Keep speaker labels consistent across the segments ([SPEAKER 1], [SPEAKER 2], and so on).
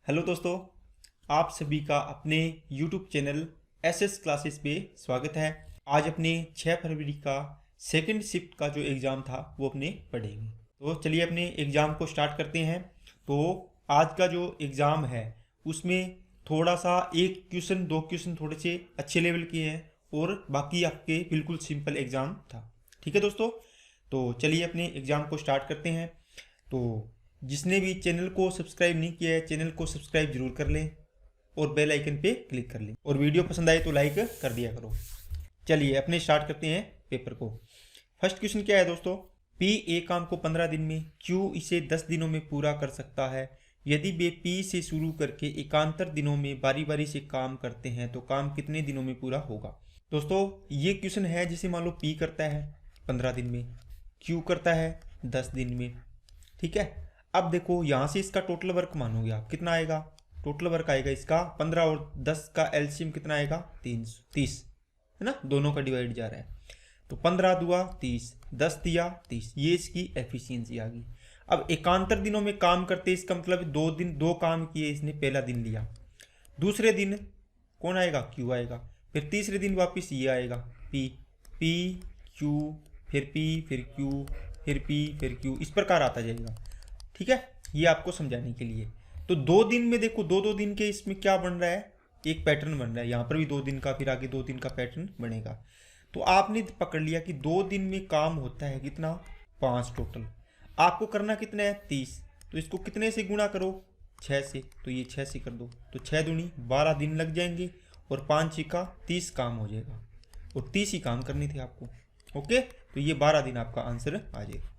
[SPEAKER 1] Hello दोस्तों, आप सभी का अपने YouTube चैनल एसएस क्लासेस पे स्वागत है। आज अपने 6 फरवरी का सेकंड शिफ्ट का जो एग्ज़ाम था वो अपने पढ़ेंगे। तो चलिए अपने एग्ज़ाम को स्टार्ट करते हैं। तो आज का जो एग्ज़ाम है उसमें थोड़ा सा एक क्वेश्चन दो क्वेश्चन थोड़े से अच्छे लेवल के हैं और बाकी आपके बिल्कुल सिंपल एग्ज़ाम था। ठीक है दोस्तों, तो चलिए अपने एग्ज़ाम को स्टार्ट करते हैं। तो जिसने भी चैनल को सब्सक्राइब नहीं किया है चैनल को सब्सक्राइब जरूर कर लें और बेल आइकन पे क्लिक कर लें और वीडियो पसंद आए तो लाइक कर दिया करो। चलिए अपने स्टार्ट करते हैं पेपर को। फर्स्ट क्वेश्चन क्या है दोस्तों, पी ए काम को 15 दिन में क्यू इसे 10 दिनों में पूरा कर सकता है। यदि वे पी से शुरू करके एकांतर दिनों में बारी बारी से काम करते हैं तो काम कितने दिनों में पूरा होगा। दोस्तों ये क्वेश्चन है जिसे मान लो पी करता है 15 दिन में, क्यू करता है 10 दिन में। ठीक है, अब देखो यहाँ से इसका टोटल वर्क मानोगे आप, कितना आएगा टोटल वर्क आएगा इसका 15 और 10 का एलसीएम कितना आएगा 30 है ना, दोनों का डिवाइड जा रहा है। तो 15 दुआ 30, 10 दिया 30, ये इसकी एफिशिएंसी आ गई। अब एकांतर दिनों में काम करते इसका मतलब 2 दिन 2 काम किए इसने, पहला दिन लिया, दूसरे दिन कौन आएगा क्यू आएगा, फिर तीसरे दिन वापस ये आएगा पी, पी क्यू फिर पी फिर क्यू फिर पी फिर क्यू, इस प्रकार आता जाएगा। ठीक है, ये आपको समझाने के लिए। तो 2 दिन में देखो दो दिन के इसमें क्या बन रहा है, एक पैटर्न बन रहा है। यहाँ पर भी 2 दिन का, फिर आगे 2 दिन का पैटर्न बनेगा। तो आपने पकड़ लिया कि 2 दिन में काम होता है कितना 5 टोटल। आपको करना कितना है 30, तो इसको कितने से गुणा करो 6 से, तो ये 6 से कर दो, तो 6 दूनी 12 दिन लग जाएंगे और 5 6 30 काम हो जाएगा और 30 ही काम करने थे आपको। ओके, तो ये 12 दिन आपका आंसर आ जाएगा।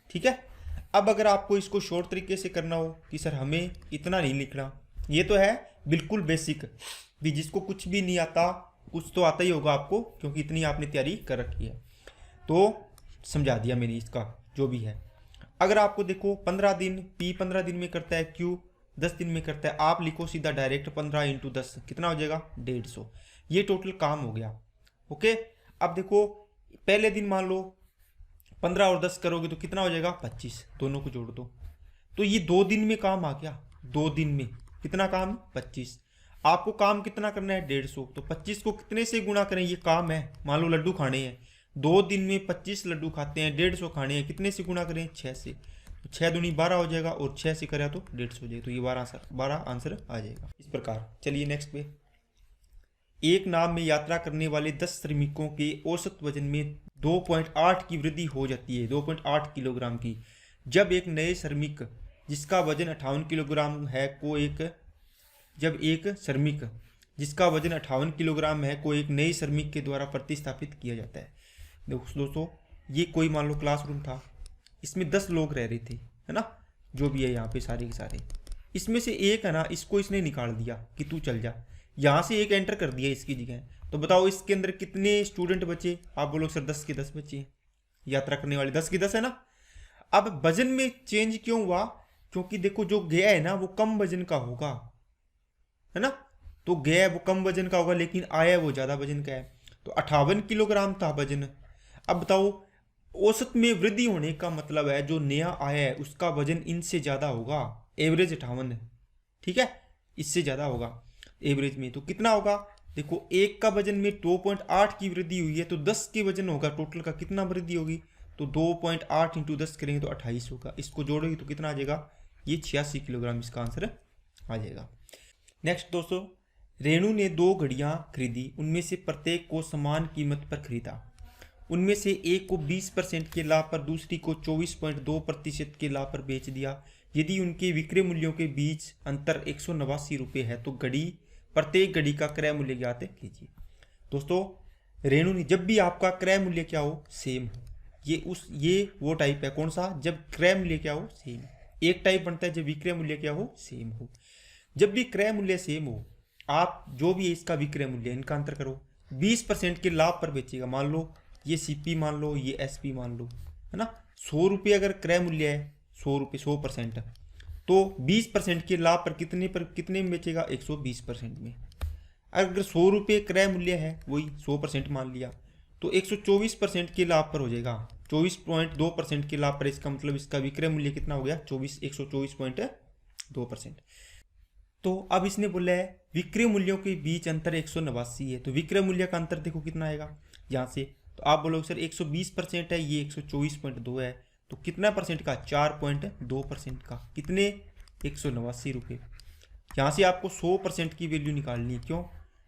[SPEAKER 1] ठीक है, अब अगर आपको इसको शॉर्ट तरीके से करना हो कि सर हमें इतना नहीं लिखना, ये तो है बिल्कुल बेसिक भी, जिसको कुछ भी नहीं आता कुछ तो आता ही होगा आपको क्योंकि इतनी आपने तैयारी कर रखी है। तो समझा दिया मैंने इसका जो भी है। अगर आपको देखो 15 दिन पी 15 दिन में करता है, क्यू 10 दिन में करता है, आप लिखो सीधा डायरेक्ट 15 × 10 कितना हो जाएगा 150। ये टोटल काम हो गया। ओके, अब देखो पहले दिन मान लो 15 और 10 करोगे तो कितना हो जाएगा 25, दोनों को जोड़ दो, तो ये 2 दिन में काम आ गया। 2 दिन में कितना काम 25, आपको काम कितना करना है 150, तो 25 को कितने से गुणा करें, ये काम है, मान लो लड्डू खाने हैं 2 दिन में 25 लड्डू खाते हैं, 150 खाने हैं, कितने से गुणा करें 6 से, तो 6 दूनी 12 हो जाएगा और 6 से करें तो 150 हो जाएगा, तो ये 12 आंसर आ जाएगा इस प्रकार। चलिए नेक्स्ट पे, एक नाव में यात्रा करने वाले 10 श्रमिकों के औसत वजन में 2.8 की वृद्धि हो जाती है, 2.8 किलोग्राम की, जब एक नए श्रमिक जिसका वजन 58 किलोग्राम है को एक श्रमिक जिसका वजन 58 किलोग्राम है को एक नए श्रमिक के द्वारा प्रतिस्थापित किया जाता है। दोस्तों ये कोई मान लो क्लासरूम था, इसमें 10 लोग रह रहे थे, है ना, जो भी है यहाँ पे सारे के सारे, इसमें से एक है ना, इसको इसने निकाल दिया कि तू चल जा, यहाँ से एक एंटर कर दिया इसकी जगह। तो बताओ इसके अंदर कितने स्टूडेंट बचे, आप बोलो सर 10 के 10 बचे, यात्रा करने वाले 10 के 10 है ना। अब वजन में चेंज क्यों हुआ, क्योंकि देखो जो गया है ना वो कम वजन का होगा, है ना, तो गया है वो कम वजन का होगा लेकिन आया वो ज्यादा वजन का है, तो 58 किलोग्राम था वजन। अब बताओ औसत में वृद्धि होने का मतलब है जो नया आया है उसका वजन इनसे ज्यादा होगा, एवरेज 58, ठीक है, इससे ज्यादा होगा एवरेज में, तो कितना होगा देखो, एक का वजन में 2.8 की वृद्धि हुई है तो 10 के वजन होगा टोटल का, कितना वृद्धि होगी, तो 2.8 × 10 करेंगे तो 28 होगा, इसको जोड़ोगे तो कितना आ जाएगा, ये 86 किलोग्राम इसका आंसर आ जाएगा। नेक्स्ट दोस्तों, रेणु ने 2 घड़ियां खरीदी, उनमें से प्रत्येक को समान कीमत पर खरीदा, उनमें से एक को 20% के लाभ पर दूसरी को 24.2% के लाभ पर बेच दिया। यदि उनके विक्रय मूल्यों के बीच अंतर 189 रुपये है तो प्रत्येक घड़ी का क्रय मूल्य ज्ञात कीजिए। दोस्तों रेणु ने, जब भी आपका क्रय मूल्य क्या हो सेम हो, ये वो टाइप है कौन सा, जब क्रय मूल्य क्या हो सेम, एक टाइप बनता है जब विक्रय मूल्य क्या हो सेम हो। जब भी क्रय मूल्य सेम हो, आप जो भी इसका विक्रय मूल्य इनका अंतर करो, 20% के लाभ पर बेचेगा, मान लो ये सीपी मान लो ये एसपी मान लो, है ना, 100 रुपये अगर क्रय मूल्य है 100 रुपये 100%, तो 20% के लाभ पर कितने में बेचेगा 120% में। अगर 100 रुपये क्रय मूल्य है वही 100% मान लिया तो 124% के लाभ पर हो जाएगा, 24.2% के लाभ पर, इसका मतलब इसका विक्रय मूल्य कितना हो गया 124.2%। तो अब इसने बोला है विक्रय मूल्यों के बीच अंतर 189 है, तो विक्रय मूल्य का अंतर देखो कितना आएगा यहाँ से। तो आप बोलोगे सर 120% है, ये 124.2 है, तो कितना परसेंट का? 4.2% का। कितने? 189 रुपये। यहाँ से आपको 100% की वैल्यू निकालनी है। क्यों?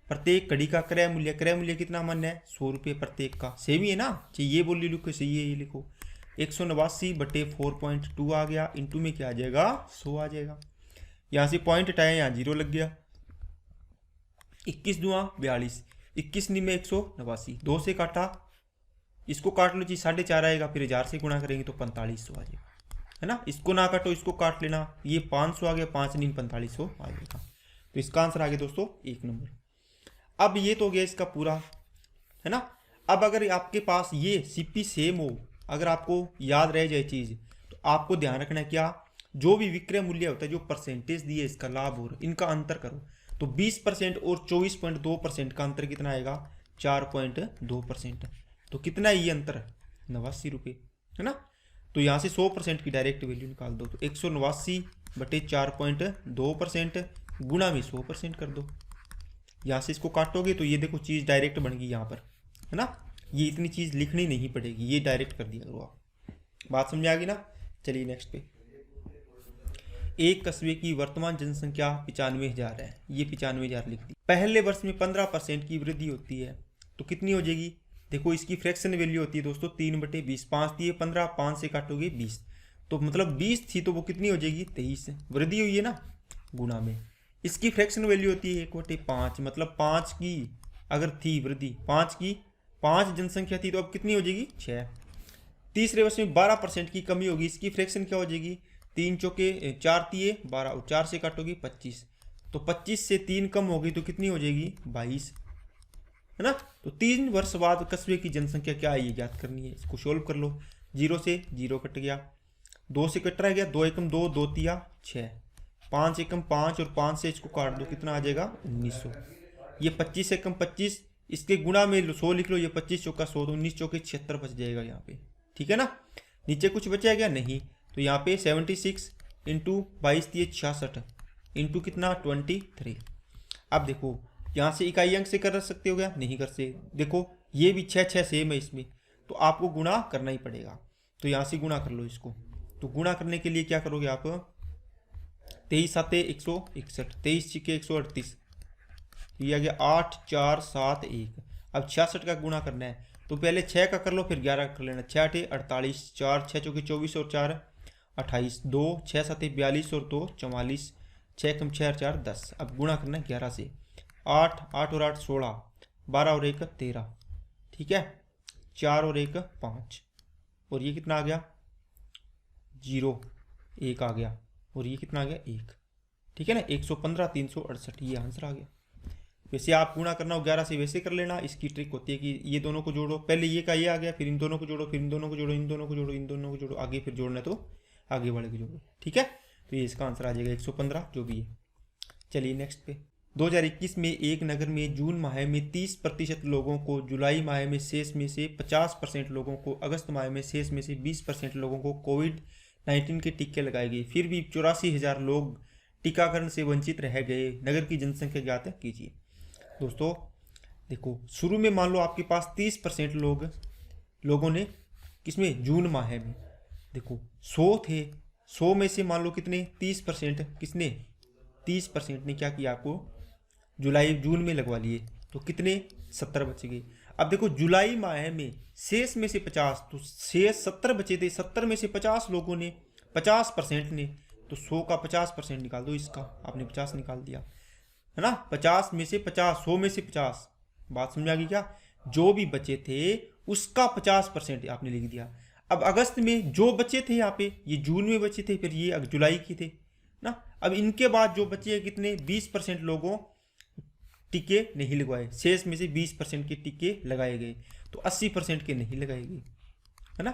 [SPEAKER 1] प्रत्येक कड़ी का क्रय मूल्य कितना मान्य है? 100 रुपये प्रत्येक का। सेम ही है ना, चाहिए ये बोली लिखो, सही है ये लिखो। 189 बटे 4.2 आ गया, इंटू में क्या आ जाएगा? 100 आ जाएगा। यहाँ से पॉइंट हटाया, यहाँ 0 लग गया। 21 दूँ 42, 21 में 189, 2 से काटा, इसको काट लो जी 4.5 आएगा, फिर 1000 से गुणा करेंगे तो 4500 आ जाएगा, है ना। इसको ना काटो, इसको काट लेना, ये 500 आ गया, 5 × 4500 आ जाएगा। तो इसका आंसर आ गया दोस्तों 1 नंबर। अब ये तो हो गया इसका पूरा, है ना। अब अगर आपके पास ये सीपी सेम हो, अगर आपको याद रह जाए चीज़, तो आपको ध्यान रखना है क्या, जो भी विक्रय मूल्य होता है, जो परसेंटेज दिए इसका लाभ और इनका अंतर करो, तो 20% और 24.2% का अंतर कितना आएगा? 4.2%। तो कितना है ये अंतर? 89 रुपये, है ना। तो यहाँ से 100% की डायरेक्ट वैल्यू निकाल दो, तो 189 बटे 4.2% गुणा में 100% कर दो। यहाँ से इसको काटोगे तो ये देखो चीज़ डायरेक्ट बन गई यहाँ पर, है ना। ये इतनी चीज़ लिखनी नहीं पड़ेगी, ये डायरेक्ट कर दिया करो आप। बात समझ आ गई ना। चलिए नेक्स्ट पे। एक कस्बे की वर्तमान जनसंख्या 95,000 है, ये 95,000 लिख दी। पहले वर्ष में 15% की वृद्धि होती है, तो कितनी हो जाएगी? देखो इसकी फ्रैक्शन वैल्यू होती है दोस्तों 3/20, 5 दिए 15, 5 से काटोगे 20, तो मतलब 20 थी तो वो कितनी हो जाएगी? 23। वृद्धि हुई है ना, गुणा में। इसकी फ्रैक्शन वैल्यू होती है 1/5, मतलब 5 की अगर थी वृद्धि, 5 जनसंख्या थी तो अब कितनी हो जाएगी? 6। तीसरे वर्ष में 12% की कमी होगी, इसकी फ्रैक्शन क्या हो जाएगी? 3 चौके 4 तिये 12, और 4 से काटोगे 25, तो 25 से 3 कम होगी तो कितनी हो जाएगी? 22, है ना। तो 3 वर्ष बाद कस्बे की जनसंख्या क्या है ये ज्ञात करनी है। इसको सोल्व कर लो। 0 से 0 कट गया, 2 से कट रह गया, 2 एकम 2, 2 तिया 6, 5 एकम 5, और 5 से इसको काट दो, कितना आ जाएगा? 1900। ये 25 एकम 25, इसके गुणा में 100 लिख लो, ये 25 चौका 100, तो 19 चौके 76 बच जाएगा यहाँ पे, ठीक है ना। नीचे कुछ बचा क्या? नहीं। तो यहाँ पे 76 इंटू 22 दिए 66 इंटू कितना? 23। अब देखो यहाँ से इकाई अंक से कर सकते हो क्या? नहीं कर सकते। देखो ये भी 6 सेम है इसमें, तो आपको गुणा करना ही पड़ेगा। तो यहाँ से गुणा कर लो इसको। तो गुणा करने के लिए क्या करोगे आप? 23 7 161, 23 6 138, ये आ गया 8 4 7 1। अब 66 का गुणा करना है, तो पहले 6 का कर लो, फिर 11 का कर लेना। 6 8 48, 4 6 चौके 24 और 4 28, 2 6 7 42 और 2 44, 6 कम 6 4 10। अब गुणा करना है 11 से। 8 8 और 8 16, 12 और 1 13, ठीक है। 4 और 1 5, और ये कितना आ गया? 0 1 आ गया, और ये कितना आ गया? 1, ठीक है ना। 115 368, ये आंसर आ गया। वैसे आप गुणा करना हो 11 से वैसे कर लेना। इसकी ट्रिक होती है कि ये दोनों को जोड़ो, पहले ये का ये आ गया, फिर इन दोनों को जोड़ो, फिर इन दोनों को जोड़ो, इन दोनों को जोड़ो, इन दोनों को जोड़ो, आगे फिर जोड़ना है तो आगे वाले को जोड़ो, ठीक है। तो ये इसका आंसर आ जाएगा 115 जो भी है। चलिए नेक्स्ट पे। 2021 में एक नगर में जून माह में 30% लोगों को, जुलाई माह में शेष में से 50% लोगों को, अगस्त माह में शेष में से 20% लोगों को कोविड-19 के टीके लगाए गए, फिर भी 84,000 लोग टीकाकरण से वंचित रह गए। नगर की जनसंख्या ज्ञात कीजिए। दोस्तों देखो, शुरू में मान लो आपके पास 30% लोगों ने किसमें? जून माह में। देखो 100 थे, 100 में से मान लो कितने? 30% किसने? 30% ने क्या किया? आपको जून में लगवा लिए, तो कितने? 70 बच गए। अब देखो जुलाई माह में शेष में से 50, तो शेष 70 बचे थे, 70 में से 50 लोगों ने, 50% ने, तो 100 का 50% निकाल दो। इसका आपने 50 निकाल दिया, है ना। 50 में से 50, 100 में से 50, बात समझ आ गई क्या? जो भी बचे थे उसका 50% आपने लिख दिया। अब अगस्त में जो बचे थे यहाँ पे, ये जून में बचे थे, फिर ये जुलाई की थे ना। अब इनके बाद जो बचे कितने? 20% लोगों टीके नहीं लगवाए, शेष में से 20% के टीके लगाए गए, तो 80% के नहीं लगाए गए, है ना।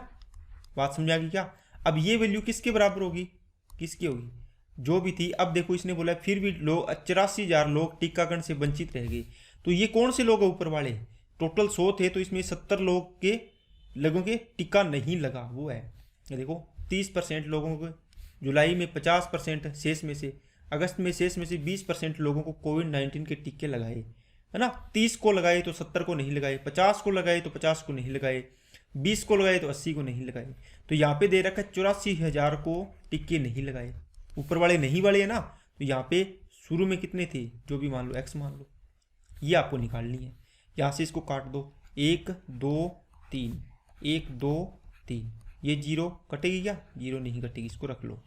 [SPEAKER 1] बात समझ आ गई क्या? अब ये वैल्यू किसके बराबर होगी? किसकी होगी? जो भी थी। अब देखो इसने बोला फिर भी लोग 84,000 लोग टीकाकरण से वंचित रह गए, तो ये कौन से लोग हैं? ऊपर वाले। टोटल 100 थे, तो इसमें 70 लोगों के टीका नहीं लगा, वो है। ये देखो 30% लोगों को जुलाई में, 50% शेष में से, अगस्त में शेष में से 20% लोगों को कोविड-19 के टीके लगाए, है ना। 30 को लगाए तो 70 को नहीं लगाए, 50 को लगाए तो 50 को नहीं लगाए, 20 को लगाए तो 80 को नहीं लगाए। तो यहाँ पे दे रखा है 84,000 को टीके नहीं लगाए। ऊपर वाले नहीं वाले है ना, तो यहाँ पे शुरू में कितने थे, जो भी मान लो x मान लो, ये आपको निकालनी है। यहाँ से इसको काट दो, 1 2 3, 1 2 3, ये 0 कटेगी क्या, 0 नहीं कटेगी, इसको रख लो।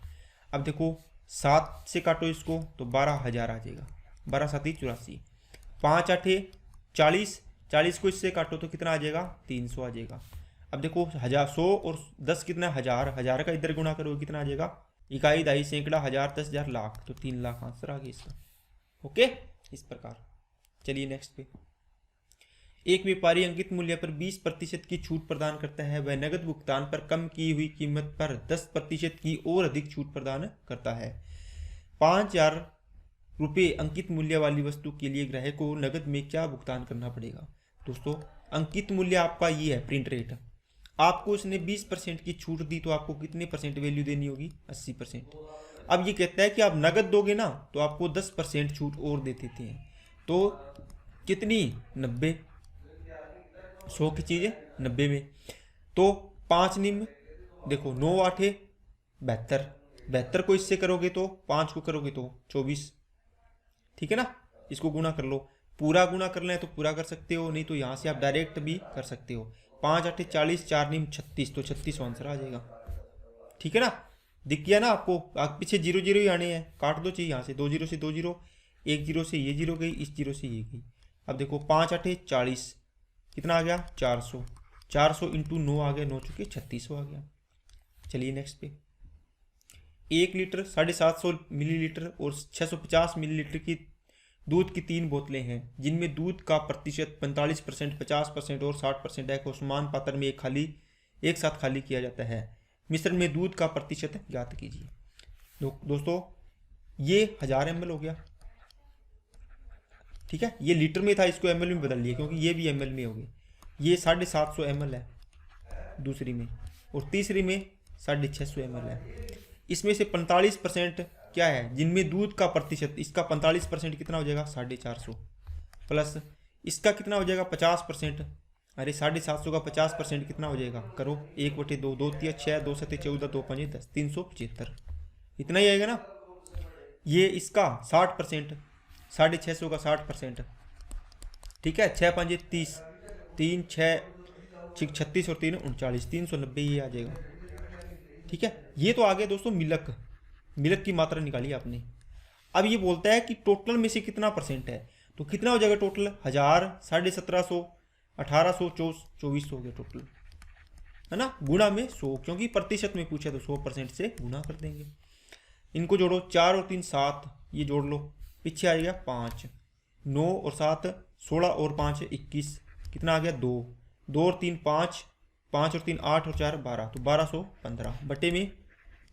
[SPEAKER 1] अब देखो 7 से काटो इसको तो 12,000 आ जाएगा, 12 7 84, 5 8 40, 40 को इससे काटो तो कितना आ जाएगा, 300 आ जाएगा। अब देखो 1000 100 और 10 कितना, 1000, 1000 का इधर गुणा करो कितना आ जाएगा, इकाई दहाई सैकड़ा हज़ार 10,000 लाख, तो 3 लाख आंसर आ गया इसका। ओके, इस प्रकार। चलिए नेक्स्ट पे। एक व्यापारी अंकित मूल्य पर 20% की छूट प्रदान करता है, वह नगद भुगतान पर कम की हुई कीमत पर 10% की और अधिक छूट प्रदान करता है। 5,000 रुपये अंकित मूल्य वाली वस्तु के लिए ग्राहक को नगद में क्या भुगतान करना पड़ेगा। दोस्तों अंकित मूल्य आपका ये है प्रिंट रेट, आपको इसने 20% की छूट दी तो आपको कितने परसेंट वैल्यू देनी होगी, 80%। अब ये कहता है कि आप नगद दोगे ना तो आपको 10% छूट और दे देते हैं, तो कितनी, 90, 100 की चीज़ है 90 में, तो 5 निम देखो 9 8 72, 72 को इससे करोगे तो 5 को करोगे तो 24, ठीक है ना। इसको गुणा कर लो, पूरा गुणा करना है तो पूरा कर सकते हो, नहीं तो यहाँ से आप डायरेक्ट भी कर सकते हो। 5 8 40, 4 निम 36, तो 36 आंसर आ जाएगा, ठीक है ना। दिख गया ना आपको, पीछे 0 0 ही आने हैं, काट दो चाहिए यहाँ से, 2 0 से 2 0, 1 0 से ये 0 गई, इस 0 से ये गई। अब देखो 5 8 40, कितना आ गया, 400, 400 इंटू 9 आ गया, 9 चुके 3600 आ गया। चलिए नेक्स्ट पे। 1 लीटर 750 मिलीलीटर और 650 मिलीलीटर की दूध की 3 बोतलें हैं, जिनमें दूध का प्रतिशत 45%, 50% और 60% है, को समान पात्र में एक साथ खाली किया जाता है। मिश्रण में दूध का प्रतिशत ज्ञात कीजिए। दोस्तों ये 1000 ml हो गया, ठीक है। ये लीटर में था, इसको ml में बदल लिया क्योंकि ये भी ml में हो गए। ये 750 ml है दूसरी में, और तीसरी में 650 ml है। इसमें से 45% क्या है, जिनमें दूध का प्रतिशत, इसका 45% कितना हो जाएगा, 450, प्लस इसका कितना हो जाएगा 50%, अरे 750 का 50% कितना हो जाएगा, करो 1/2, 2 3 6, 2 7 14, 2 5 10, 375, इतना ही आएगा ना। ये इसका 60%, 650 का 60%, ठीक है। 6 5 30, 3 6 36 और 3 39, 390 ये आ जाएगा, ठीक है। ये तो आ गया दोस्तों मिल्क की मात्रा निकाली आपने। अब ये बोलता है कि टोटल में से कितना परसेंट है, तो कितना हो जाएगा टोटल, 1000, 1750, 1800, 2400 हो गया टोटल, है ना। गुणा में 100, क्योंकि प्रतिशत में पूछा तो 100% से गुणा कर देंगे। इनको जोड़ो, 4 और 3 7, ये जोड़ लो, पीछे आ गया 5, 9 और 7 16 और 5 21, कितना आ गया 2, 2 और 3 5, 5 और 3 8 और 4 12, तो 1215 बटे में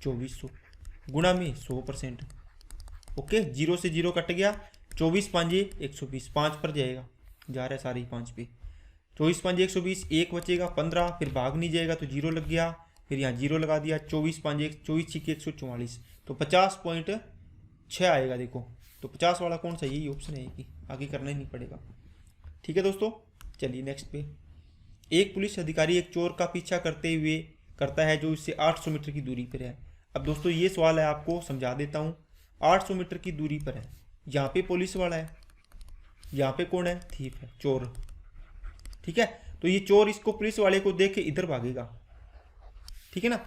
[SPEAKER 1] 2400, गुणा में 100%। ओके, 0 से 0 कट गया, 24 5 120, 5 पर जाएगा, जा रहा है सारे 5 पे, 24 5 120, 1 बचेगा 15, फिर भाग नहीं जाएगा तो 0 लग गया, फिर यहाँ 0 लगा दिया, 24 5 24 6 144, तो 50.6 आएगा। देखो तो 50 वाला कौन सा, यही ऑप्शन है कि आगे करना ही नहीं पड़ेगा, ठीक है दोस्तों। चलिए नेक्स्ट पे। एक पुलिस अधिकारी एक चोर का पीछा करता है जो इससे 800 मीटर की दूरी पर है। अब दोस्तों ये सवाल है, आपको समझा देता हूँ। 800 मीटर की दूरी पर है, यहाँ पे पुलिस वाला है, यहाँ पे कौन है, थीफ है, चोर, ठीक है। तो ये चोर इसको पुलिस वाले को देख के इधर भागेगा, ठीक है ना।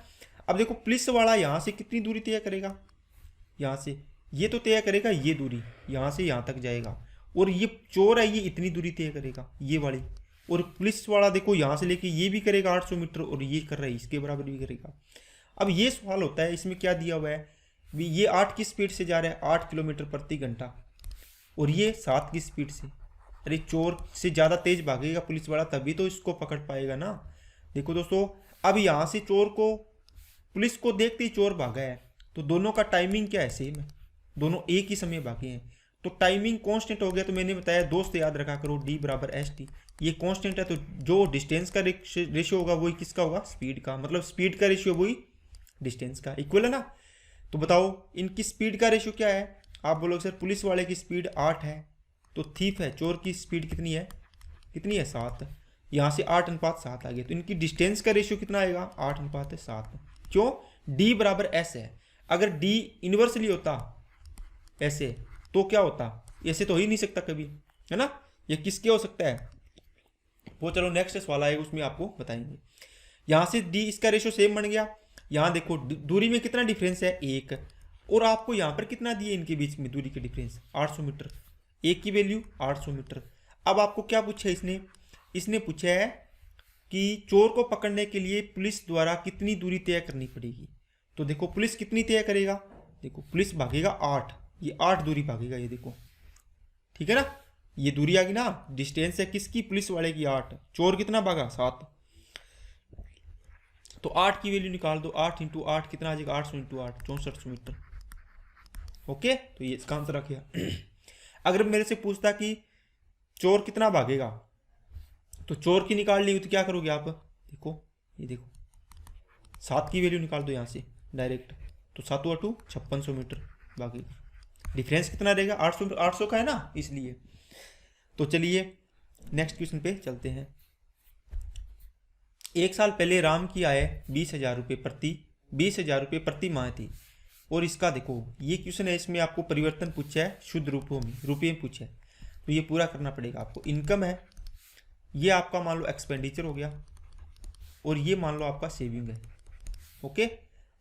[SPEAKER 1] अब देखो पुलिस वाला यहाँ से कितनी दूरी तय करेगा, यहाँ से ये तो तय करेगा, ये दूरी यहाँ से यहाँ तक जाएगा, और ये चोर है ये इतनी दूरी तय करेगा, ये वाली, और पुलिस वाला देखो यहाँ से लेके ये भी करेगा 800 मीटर, और ये कर रहा है इसके बराबर भी करेगा। अब ये सवाल होता है, इसमें क्या दिया हुआ है, ये 8 की स्पीड से जा रहा है, 8 किलोमीटर प्रति घंटा, और ये 7 की स्पीड से। अरे चोर से ज़्यादा तेज भागेगा पुलिस वाला, तभी तो इसको पकड़ पाएगा ना। देखो दोस्तों, अब यहाँ से चोर को, पुलिस को देखते ही चोर भागा है, तो दोनों का टाइमिंग क्या है, सेम है, दोनों एक ही समय भागे हैं, तो टाइमिंग कांस्टेंट हो गया। तो मैंने बताया दोस्त याद रखा करो, D = ST, ये कांस्टेंट है, तो जो डिस्टेंस का रेशियो होगा वही किसका होगा, स्पीड का, मतलब स्पीड का रेशियो वही डिस्टेंस का, इक्वल है ना। तो बताओ इनकी स्पीड का रेशियो क्या है, आप बोलोगे सर पुलिस वाले की स्पीड 8 है, तो थीफ है, चोर की स्पीड कितनी है 7। यहाँ से 8:7 आ गया, तो इनकी डिस्टेंस का रेशियो कितना आएगा 8:7। क्यों? डी बराबर एस है। अगर डी इनवर्सली होता ऐसे तो क्या होता, ऐसे तो हो ही नहीं सकता कभी, है ना। ये किसके हो सकता है वो चलो नेक्स्ट वाला है उसमें आपको बताएंगे। यहाँ से डी इसका रेशियो सेम बन गया। यहाँ देखो दूरी में कितना डिफरेंस है 1, और आपको यहाँ पर कितना दिए इनके बीच में दूरी के डिफरेंस 800 मीटर, एक की वैल्यू 800 मीटर। अब आपको क्या पूछा है इसने पूछा है कि चोर को पकड़ने के लिए पुलिस द्वारा कितनी दूरी तय करनी पड़ेगी। तो देखो पुलिस कितनी तय करेगा, देखो पुलिस भागेगा 8, ये 8 दूरी भागेगा, ये देखो ठीक है ना, ये दूरी आ गई ना, डिस्टेंस है किसकी पुलिस वाले की 8, चोर कितना भागा 7, तो 8 की वैल्यू निकाल दो, 8 × 8 कितना आ जाएगा 800 × 8 6400 मीटर। ओके, तो ये इसका आंसर आ गया। अगर मेरे से पूछता कि चोर कितना भागेगा, तो चोर की निकाल ली तो क्या करोगे आप, देखो ये देखो 7 की वैल्यू निकाल दो यहाँ से डायरेक्ट, तो 7 × 8 5600 मीटर भागेगा। डिफरेंस कितना रहेगा 800 का है ना, इसलिए। तो चलिए नेक्स्ट क्वेश्चन पे चलते हैं। 1 साल पहले राम की आय 20,000 रुपये प्रति माह थी, और इसका देखो ये क्वेश्चन है, इसमें आपको परिवर्तन पूछा है शुद्ध रूपों में, रुपये में पूछा है, तो ये पूरा करना पड़ेगा आपको। इनकम है, ये आपका मान लो एक्सपेंडिचर हो गया, और ये मान लो आपका सेविंग है। ओके,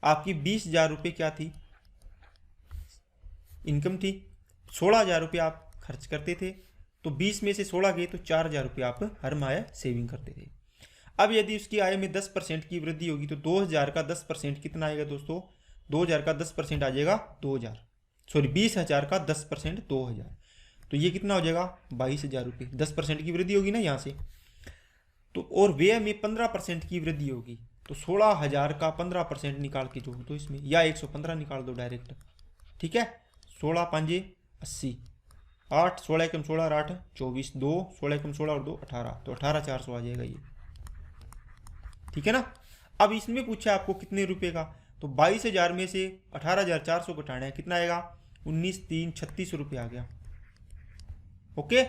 [SPEAKER 1] आपकी 20,000 रुपये क्या थी, इनकम थी, 16,000 रुपये आप खर्च करते थे, तो 20 में से 16 गए तो 4,000 रुपये आप हर माह सेविंग करते थे। अब यदि उसकी आय में 10% की वृद्धि होगी तो 2,000 का 10% कितना आएगा दोस्तों, 2,000 का 10% आ जाएगा 20,000 का 10% 2,000, तो ये कितना हो जाएगा 22,000 रुपये। 10% की वृद्धि होगी ना यहाँ से, तो और व्यय में 15% की वृद्धि होगी, तो 16,000 का 15% निकाल के जोड़ दो इसमें, या 115 निकाल दो डायरेक्ट, ठीक है। 16 × 5 = 80, 8 16 × 16 8 24, 2 16 × 16 और 2 18, तो 18,400 आ जाएगा ये, ठीक है ना। अब इसमें पूछा आपको कितने रुपए का, तो 22,000 में से 18,400 घटाना है, कितना आएगा 19,300 3600 रुपये आ गया। ओके,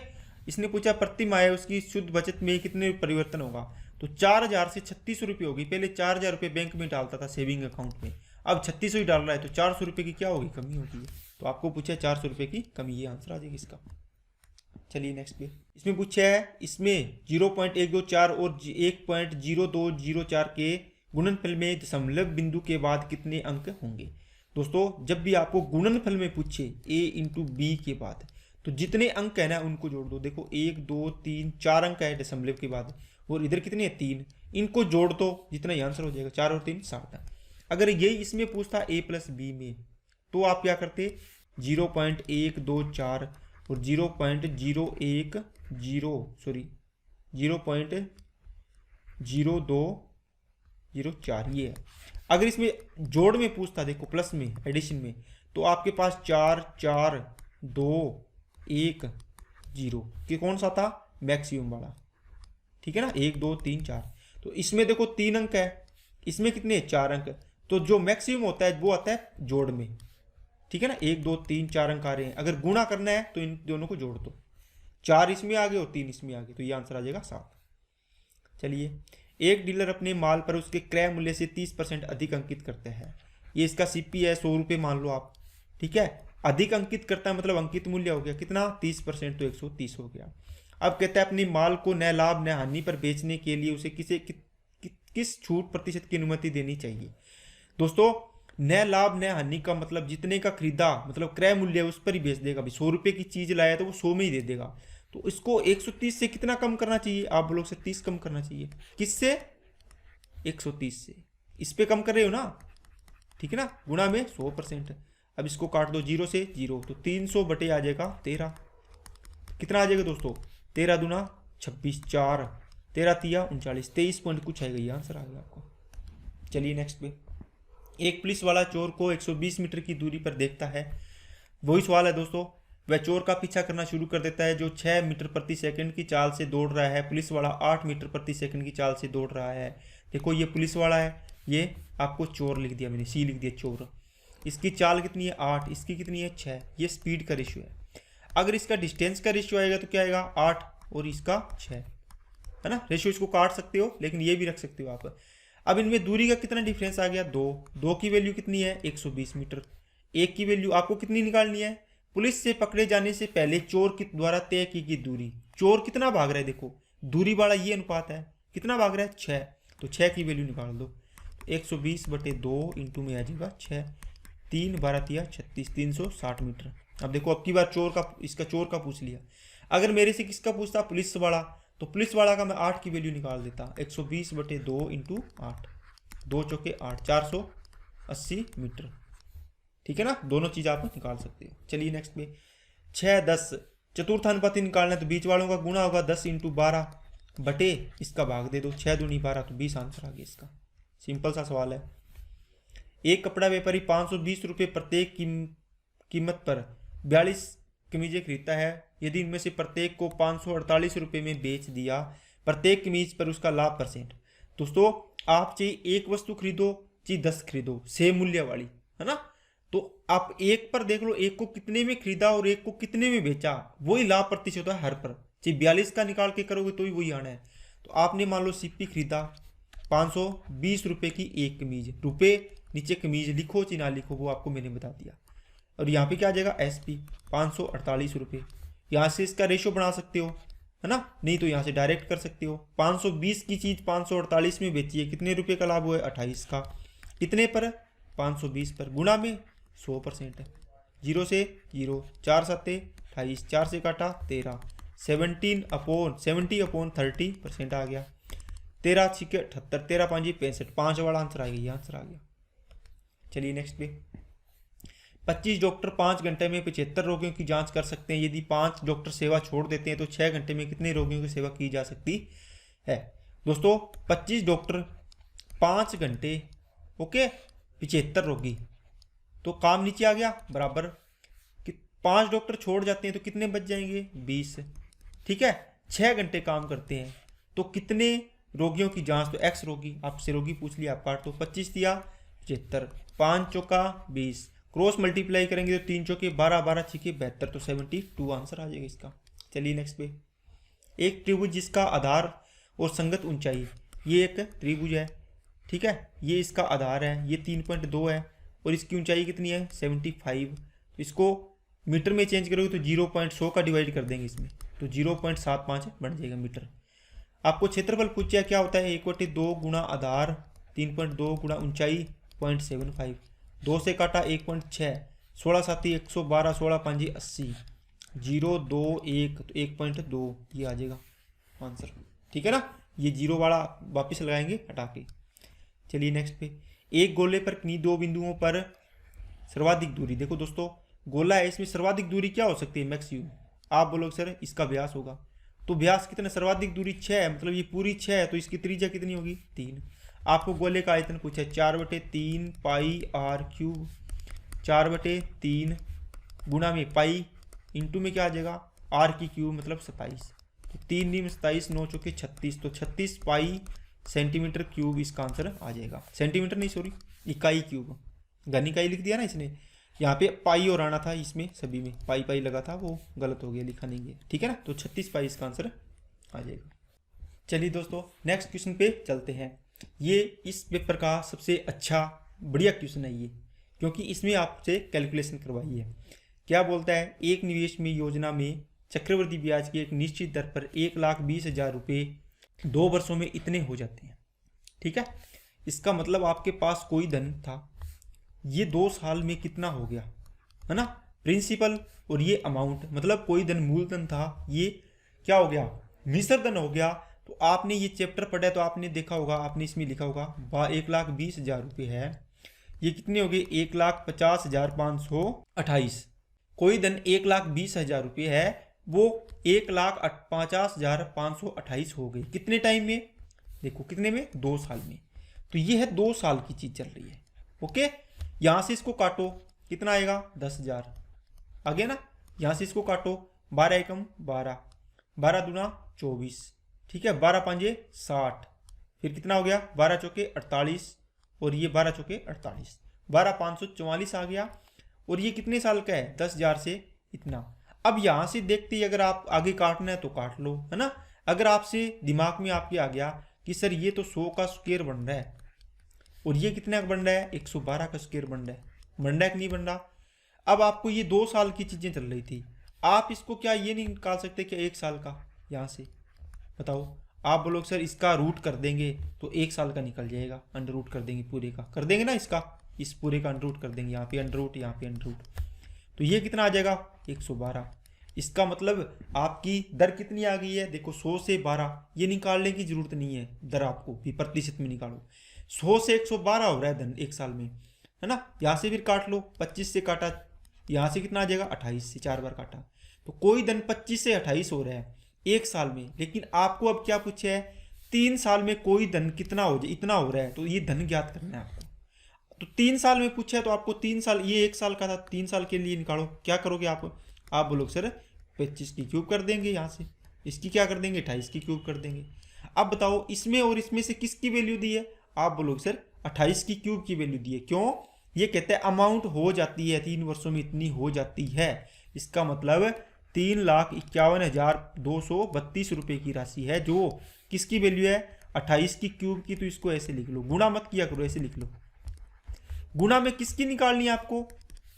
[SPEAKER 1] इसने पूछा प्रति माह उसकी शुद्ध बचत में कितने परिवर्तन होगा, तो 4,000 से 3600 रुपये होगी। पहले 4,000 रुपये बैंक में डालता था सेविंग अकाउंट में, अब 3600 ही डाल रहा है, तो 400 रुपये की क्या होगी, कमी होगी। तो आपको पूछा 400 रुपये की कमी, ये आंसर आ जाएगा इसका। चलिए नेक्स्ट पे, इसमें पूछा है इसमें 0.124 और 1.0204 के गुणनफल में दशमलव बिंदु के बाद कितने अंक होंगे। दोस्तों जब भी आपको गुणनफल में पूछे a × b के बाद, तो जितने अंक है ना उनको जोड़ दो। देखो 1 2 3 4 अंक है दशमलव के बाद, और इधर कितने हैं 3, इनको जोड़ दो, जितना ही आंसर हो जाएगा 4 और 3 7। अगर यही इसमें पूछता a + b में, तो आप क्या करते 0.124 और 0.0204 ये है। अगर इसमें जोड़ में पूछता, देखो प्लस में एडिशन में, तो आपके पास 4 4 2 1 0 कि कौन सा था मैक्सिमम वाला, ठीक है ना, 1 2 3 4। तो इसमें देखो 3 अंक है, इसमें कितने 4 अंक, तो जो मैक्सिमम होता है वो आता है जोड़ में, ठीक है ना। 1 2 3 4 अंक आ रहे हैं, अगर गुणा करना है तो इन दोनों को जोड़ दो, 4 इसमें आ गए और 3 इसमें आ गए, तो ये आंसर आ जाएगा 7। चलिए, एक डीलर अपने माल पर उसके क्रय मूल्य से 30% अधिक अंकित करते हैं। ये इसका सीपी है 100 रुपये मान लो आप, ठीक है। अधिक अंकित करता है मतलब अंकित मूल्य हो गया कितना 30%, तो 130 हो गया। अब कहता है अपने माल को न लाभ न हानि पर बेचने के लिए उसे किस छूट प्रतिशत की अनुमति देनी चाहिए। दोस्तों न लाभ न हानि का मतलब जितने का खरीदा मतलब क्रय मूल्य उस पर ही बेच देगा। भाई 100 रुपये की चीज लाया तो वो 100 में ही दे देगा, तो इसको 130 से कितना कम करना चाहिए, आप बोलोगे से 30 कम करना चाहिए। किससे 130 से, इस पे कम कर रहे हो ना, ठीक है ना, गुणा में 100%। अब इसको काट दो 0 से 0, तो 300 बटे आ जाएगा 13, कितना आ जाएगा दोस्तों 13 दूना 26 4 13 तिया 39 23 पॉइंट कुछ आएगा, ये आंसर आ गया आपको। चलिए नेक्स्ट पे, एक पुलिस वाला चोर को 120 मीटर की दूरी पर देखता है। वही सवाल है दोस्तों, वह चोर का पीछा करना शुरू कर देता है जो 6 मीटर प्रति सेकंड की चाल से दौड़ रहा है। पुलिस वाला 8 मीटर प्रति सेकंड की चाल से दौड़ रहा है। देखो ये पुलिस वाला है, ये आपको चोर लिख दिया मैंने, सी लिख दिया चोर। इसकी चाल कितनी है 8, इसकी कितनी है 6। ये स्पीड का रेशियो है। अगर इसका डिस्टेंस का रेशियो आएगा तो क्या आएगा 8 और इसका 6, है ना। रेशियो इसको काट सकते हो लेकिन ये भी रख सकते हो आप। अब इनमें दूरी का कितना डिफरेंस आ गया 2 की वैल्यू कितनी है 120 मीटर। एक की वैल्यू आपको कितनी निकालनी है, पुलिस से पकड़े जाने से पहले चोर के द्वारा तय की गई दूरी। चोर कितना भाग रहा है, देखो दूरी वाला ये अनुपात है, कितना भाग रहा है 6, तो 6 की वैल्यू निकाल दो। 120/2 इंटू में आ जाएगा 6, 3 12 तिया 36, 360 मीटर। अब देखो अब की बार इसका चोर का पूछ लिया। अगर मेरे से किसका पूछता पुलिस वाला, तो पुलिस वाला का मैं 8 की वैल्यू निकाल देता। 120/2 इंटू 8, 2 चौके 8, 480 मीटर। ठीक है ना, दोनों चीज़ आप निकाल सकते हो। चलिए नेक्स्ट पे 6 10 चतुर्थानुपाती निकालना है तो बीच वालों का गुणा होगा 10 इंटू 12 बटे इसका भाग दे दो। 6 दूनी 12 तो 20 आंसर आ गया इसका। सिंपल सा सवाल है। एक कपड़ा व्यापारी 520 रुपये प्रत्येक कीमत पर 42 कमीजें खरीदता है। यदि इनमें से प्रत्येक को 548 रुपये में बेच दिया, प्रत्येक कमीज पर उसका लाभ %। दोस्तों आप चाहे एक वस्तु खरीदो चाहे 10 खरीदो, सेम मूल्य वाली, है ना, तो आप एक पर देख लो एक को कितने में खरीदा और एक को कितने में बेचा, वही लाभ प्रतिशत होता है हर पर। चाहे 42 का निकाल के करोगे तो ही वही आना है। तो आपने मान लो सीपी खरीदा 520 रुपये की एक कमीज, रुपये नीचे कमीज लिखो चाहे ना लिखो वो आपको मैंने बता दिया। और यहाँ पे क्या आ जाएगा एसपी 548 रुपये। यहाँ से इसका रेशो बना सकते हो, है ना, नहीं तो यहाँ से डायरेक्ट कर सकते हो। 520 की चीज़ 548 में बेची है, कितने रुपये का लाभ हुआ है 28 का। कितने पर 520 पर, गुणा में 100% है। 0 से 0, 4 7 28, 4 से काटा 13, 70/30% आ गया। 13 6 78, 13 5 65, 5 वाला आंसर आ गया, ये आंसर आ गया। चलिए नेक्स्ट पे 25 डॉक्टर 5 घंटे में 75 रोगियों की जांच कर सकते हैं। यदि 5 डॉक्टर सेवा छोड़ देते हैं तो 6 घंटे में कितने रोगियों की सेवा की जा सकती है। दोस्तों 25 डॉक्टर 5 घंटे, ओके, 75 रोगी, तो काम नीचे आ गया बराबर कि 5 डॉक्टर छोड़ जाते हैं तो कितने बच जाएंगे 20। ठीक है, 6 घंटे काम करते हैं तो कितने रोगियों की जांच, तो एक्स रोगी, आपसे रोगी पूछ लिया, आप काट दो। 25 दिया 75, 5 चौका 20, क्रॉस मल्टीप्लाई करेंगे तो 3 चौके 12, 12 छक्के 72, तो 72 आंसर आ जाएगा इसका। चलिए नेक्स्ट पे एक त्रिभुज जिसका आधार और संगत ऊंचाई, ये एक त्रिभुज है, ठीक है, ये इसका आधार है, ये 3.2 है और इसकी ऊंचाई कितनी है 75। तो इसको मीटर में चेंज करोगे तो 0.100 का डिवाइड कर देंगे इसमें, तो 0.75 बन जाएगा मीटर। आपको क्षेत्रफल पूछा क्या होता है 1/2 गुणा आधार 3.2 गुणा ऊंचाई 0.75, 2 से काटा 1.6, 16 7 112, 16 5 80, 0 2 1 तो 1.2 ये आ जाएगा आंसर। ठीक है ना, ये 0 वाला वापस लगाएंगे हटा के। चलिए नेक्स्ट पे एक गोले पर किन्हीं 2 बिंदुओं पर सर्वाधिक दूरी। देखो दोस्तों गोला है, इसमें सर्वाधिक दूरी क्या हो सकती है मैक्सिमम। आप बोलोगे सर इसका व्यास होगा, तो व्यास कितना, सर्वाधिक दूरी 6 है, मतलब ये पूरी 6 है, तो इसकी त्रिज्या कितनी होगी 3। आपको गोले का आयतन पूछा है 4/3 पाई आर क्यूब, 4/3 गुणा में पाई इंटू में क्या आ जाएगा आर की क्यूब मतलब 27, तो 3 × 27 9 चौके 36, तो 36 पाई सेंटीमीटर क्यूब इसका आंसर आ जाएगा। सेंटीमीटर नहीं सॉरी इकाई क्यूब, घन इकाई लिख दिया ना इसने, यहाँ पे पाई और आना था, इसमें सभी में पाई पाई लगा था, वो गलत हो गया, लिखा नहीं गया। ठीक है ना, तो 36 पाई इसका आंसर आ जाएगा। चलिए दोस्तों नेक्स्ट क्वेश्चन पे चलते हैं। ये इस पेपर का सबसे अच्छा बढ़िया क्वेश्चन है ये, क्योंकि इसमें आपसे कैलकुलेशन करवाई है। क्या बोलता है, एक निवेश में योजना में चक्रवृद्धि ब्याज की एक निश्चित दर पर 1,20,000 रुपये 2 वर्षों में इतने हो जाते हैं। ठीक है, इसका मतलब आपके पास कोई धन था, ये 2 साल में कितना हो गया, है ना, प्रिंसिपल और ये अमाउंट, मतलब कोई धन मूलधन था, ये क्या हो गया मिश्र धन हो गया। तो आपने ये चैप्टर पढ़ा है तो आपने देखा होगा, आपने इसमें लिखा होगा 1,20,000 रुपये है, ये कितने हो गए 1,50,528। कोई धन 1,20,000 रुपये है, वो 1,50,528 हो गए, कितने टाइम में, देखो कितने में 2 साल में। तो ये है 2 साल की चीज चल रही है। ओके, यहां से इसको काटो कितना आएगा 10,000 आ गया ना, यहां से इसको काटो 12 एकम 12, 12 दूना 24, ठीक है, 12 5 60, फिर कितना हो गया 12 चौके 48 और ये 12 चौके 48, 12,544 आ गया। और ये कितने साल का है? 10,000 से इतना। अब यहाँ से देखते ही अगर आप आगे काटना है तो काट लो, है ना। अगर आपसे दिमाग में आपके आ गया कि सर ये तो 100 का स्क्वायर बन रहा है और ये कितना का बन रहा है? 112 का स्क्वायर बन रहा है कि नहीं बन रहा? अब आपको ये 2 साल की चीज़ें चल रही थी, आप इसको क्या ये नहीं निकाल सकते कि 1 साल का? यहाँ से बताओ, आप बोलोगे सर इसका रूट कर देंगे तो 1 साल का निकल जाएगा, अंडर रूट कर देंगे पूरे का, कर देंगे ना इसका, इस पूरे का अंडर रूट कर देंगे, यहाँ पे अंडर रूट, यहाँ पे अंडर रूट, तो ये कितना आ जाएगा? 112। इसका मतलब आपकी दर कितनी आ गई है? देखो 100 से 12, ये निकालने की जरूरत नहीं है दर, आपको भी प्रतिशत में निकालो। 100 से 112 हो रहा है धन 1 साल में, है ना। यहाँ से फिर काट लो, 25 से काटा, यहाँ से कितना आ जाएगा? 28 से 4 बार काटा, तो कोई धन 25 से 28 हो रहा है 1 साल में। लेकिन आपको अब क्या पूछा है? 3 साल में कोई धन कितना हो जाए, इतना हो रहा है, तो ये धन ज्ञात करना है आपको। तो 3 साल में पूछा है तो आपको 3 साल, ये 1 साल का था, 3 साल के लिए निकालो। क्या करोगे आप बोलोगे सर 25 की क्यूब कर देंगे, यहाँ से इसकी क्या कर देंगे? 28 की क्यूब कर देंगे। अब बताओ इसमें और इसमें से किसकी वैल्यू दी है? आप बोलोगे सर 28 की क्यूब की वैल्यू दी है। क्यों? ये कहते हैं अमाउंट हो जाती है 3 वर्षों में इतनी हो जाती है, इसका मतलब 3,51,232 रुपये की राशि है, जो किसकी वैल्यू है? 28 की क्यूब की। तो इसको ऐसे लिख लो, गुणा मत किया करो, ऐसे लिख लो। गुणा में किसकी निकालनी है आपको?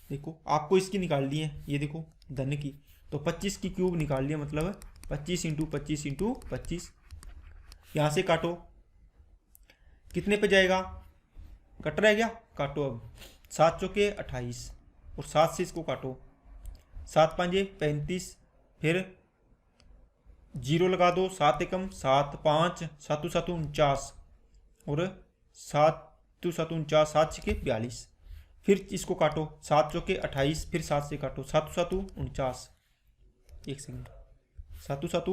[SPEAKER 1] देखो आपको इसकी निकालनी है, ये देखो धन की, तो 25 की क्यूब निकाल लिया, मतलब 25 इंटू 25 इंटू 25। यहाँ से काटो, कितने पे जाएगा? कट रहा है क्या? काटो अब, 7 चौके 28 और 7 से इसको काटो, 7 पंजे 35, फिर 0 लगा दो, 7 एकम 7, 5 7 7 49 और 7 7 49, 7 छके 42, फिर इसको काटो, 7 चौके 28, फिर 7 से काटो, 7 7 49, 1 सेकेंड, 7 7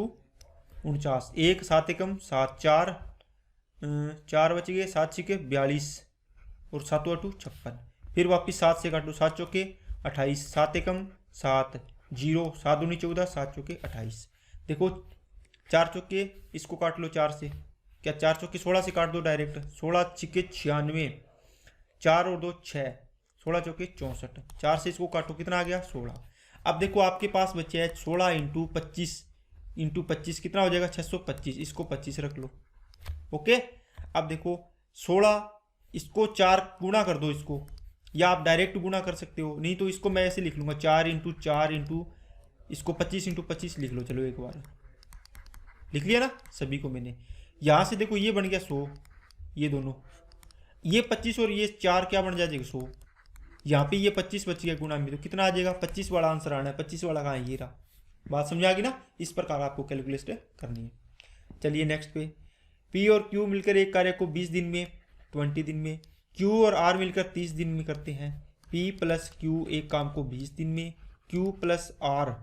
[SPEAKER 1] 49, 1 7 एकम 7, 4 बच गए, 7 छके 42 और 7 8 56, फिर वापिस 7 से काटो, 7 चौके 28, 7 एकम 7, 0 7 दूनी 14, 7 चौके 28। देखो 4 चौके इसको काट लो 4 से, क्या 4 चौके 16 से काट दो डायरेक्ट, 16 छिके 96, 4 और 2 6, 16 चौके 64, 4 से इसको काटो, कितना आ गया? 16। अब देखो आपके पास बचे है 16 इंटू 25 कितना हो जाएगा? 625, इसको 25 रख लो। ओके, अब देखो 16, इसको 4 गुना कर दो इसको, या आप डायरेक्ट गुना कर सकते हो, नहीं तो इसको मैं ऐसे लिख लूँगा 4 इंटू 4 इंटू इसको 25 इंटू 25 लिख लो। चलो एक बार लिख लिया ना सभी को मैंने। यहाँ से देखो ये बन गया 100, ये दोनों, ये 25 और ये 4 क्या बन जाएगा? 100। यहाँ पे ये 25 बच गया गुणा में, तो कितना आ जाएगा? 25 वाला आंसर आना है। 25 वाला कहाँ है? ये रहा। बात समझ आ गई ना? इस प्रकार आपको कैलकुलेट करनी है। चलिए नेक्स्ट पे, पी और क्यू मिलकर एक कार्य को 20 दिन में, 20 दिन में, क्यू और आर मिलकर 30 दिन में करते हैं। पी प्लस क्यू एक काम को 20 दिन में, क्यू प्लस आर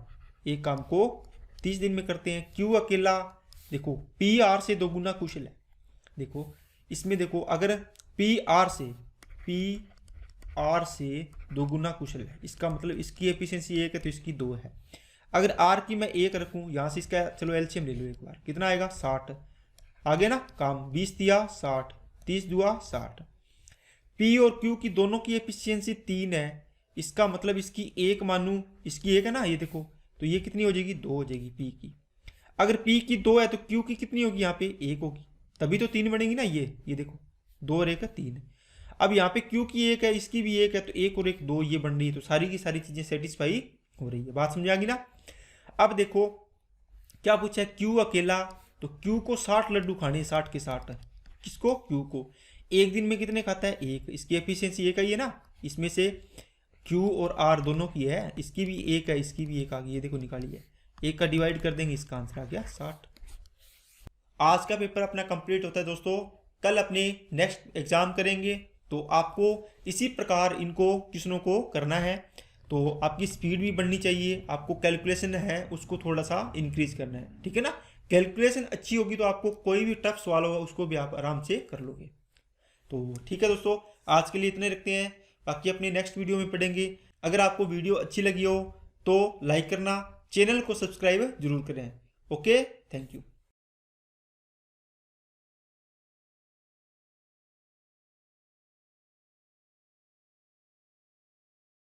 [SPEAKER 1] एक काम को 30 दिन में करते हैं। क्यू अकेला देखो पी आर से 2 गुना कुशल है। देखो इसमें देखो, अगर पी आर से 2 गुना कुशल है, इसका मतलब इसकी एफिशिएंसी 1 है तो इसकी 2 है। अगर आर की मैं 1 रखूं, यहाँ से इसका चलो एलसीएम ले लो एक बार, कितना आएगा? 60। आगे ना काम, 20 दिया 60, 30 दुआ 60। पी और क्यू की दोनों की एफिशिएंसी 3 है, इसका मतलब इसकी 1 मानू, इसकी 1 है ना, ये देखो, तो ये कितनी हो जाएगी? 2 हो जाएगी पी की। अगर पी की 2 है तो क्यू की कितनी होगी? यहाँ पे 1 होगी, तभी तो 3 बनेगी ना। ये देखो 2 और 1 है 3। अब यहाँ पे क्यू की 1 है, इसकी भी 1 है, तो 1 और 1 2 ये बन रही है, तो सारी की सारी चीजें सेटिस्फाई हो रही है। बात समझ आ गई ना? अब देखो क्या पूछा है? क्यू अकेला, तो क्यू को 60 लड्डू खाने, 60 के 60। किसको? क्यू को। एक दिन में कितने खाता है? 1। इसकी एफिशिएंसी 1 आई है ना, इसमें से क्यू और आर दोनों की है, इसकी भी 1 है, इसकी भी 1 आ गई, ये देखो निकाली है। 1 का डिवाइड कर देंगे, इसका आंसर आ गया 60। आज का पेपर अपना कंप्लीट होता है दोस्तों। कल अपने नेक्स्ट एग्जाम करेंगे, तो आपको इसी प्रकार इनको क्वेश्चनों को करना है। तो आपकी स्पीड भी बढ़नी चाहिए, आपको कैलकुलेशन है उसको थोड़ा सा इंक्रीज करना है, ठीक है ना। कैलकुलेशन अच्छी होगी तो आपको कोई भी टफ सवाल होगा उसको भी आप आराम से कर लोगे। तो ठीक है दोस्तों, आज के लिए इतने रखते हैं, बाकी अपने नेक्स्ट वीडियो में पढ़ेंगे। अगर आपको वीडियो अच्छी लगी हो तो लाइक करना, चैनल को सब्सक्राइब जरूर करें। Okay, thank you.